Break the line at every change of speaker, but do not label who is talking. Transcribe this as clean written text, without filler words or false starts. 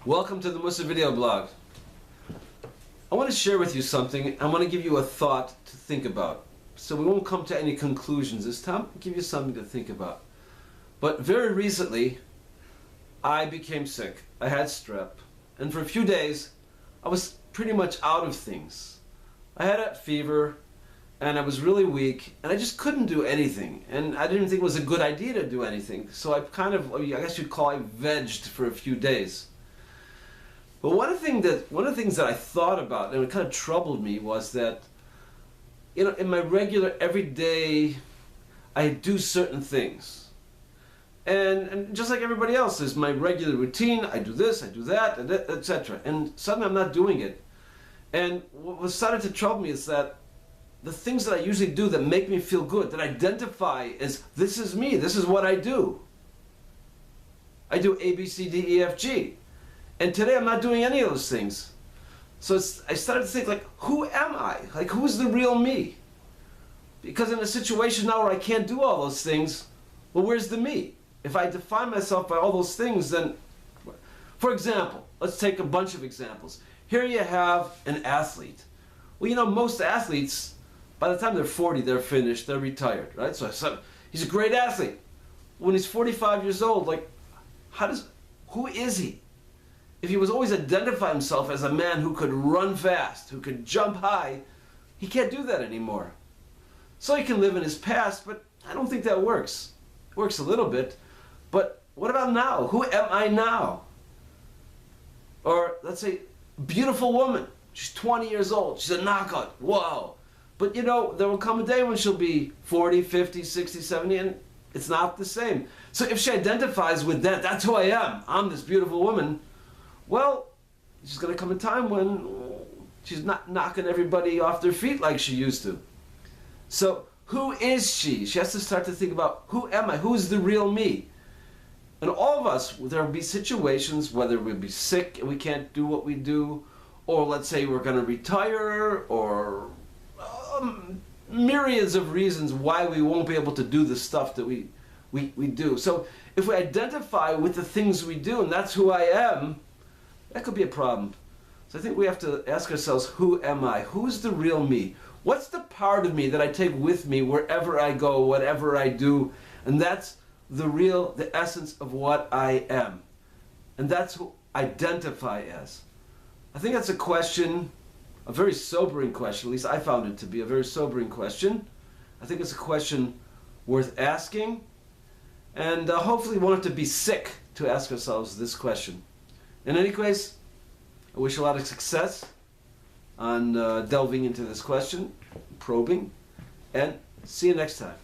Welcome to the Mussar Video Blog. I want to share with you something. I want to give you a thought to think about. So we won't come to any conclusions this time. I'll give you something to think about. But very recently, I became sick. I had strep. And for a few days, I was pretty much out of things. I had a fever, and I was really weak, and I just couldn't do anything. And I didn't think it was a good idea to do anything. So I kind of, I guess you'd call it, vegged for a few days. But one of the things that I thought about, and it kind of troubled me, was that, you know, in my regular everyday, I do certain things. And just like everybody else, is my regular routine. I do this, I do that, etc. And suddenly I'm not doing it. And what started to trouble me is that the things that I usually do that make me feel good, that identify as this is me, this is what I do. I do A, B, C, D, E, F, G. And today I'm not doing any of those things. So I started to think, like, who am I? Like, who's the real me? Because in a situation now where I can't do all those things, well, where's the me? If I define myself by all those things, then, for example, let's take a bunch of examples. Here you have an athlete. Well, you know, most athletes, by the time they're 40, they're finished, they're retired, right? So he's a great athlete. When he's 45 years old, like, who is he? If he was always identifying himself as a man who could run fast, who could jump high, he can't do that anymore. So he can live in his past, but I don't think that works. It works a little bit, but what about now? Who am I now? Or let's say, beautiful woman. She's 20 years old. She's a knockout. Whoa. But you know, there will come a day when she'll be 40, 50, 60, 70, and it's not the same. So if she identifies with that, that's who I am. I'm this beautiful woman. Well, there's going to come a time when she's not knocking everybody off their feet like she used to. So who is she? She has to start to think about, who am I? Who's the real me? And all of us, there will be situations, whether we'll be sick and we can't do what we do, or let's say we're going to retire, or myriads of reasons why we won't be able to do the stuff that we do. So if we identify with the things we do, and that's who I am, that could be a problem. So I think we have to ask ourselves, who am I? Who's the real me? What's the part of me that I take with me wherever I go, whatever I do? And that's the essence of what I am. And that's who I identify as. I think that's a question, a very sobering question. At least I found it to be a very sobering question. I think it's a question worth asking. And hopefully we won't have to be sick to ask ourselves this question. In any case, I wish a lot of success on delving into this question, probing, and see you next time.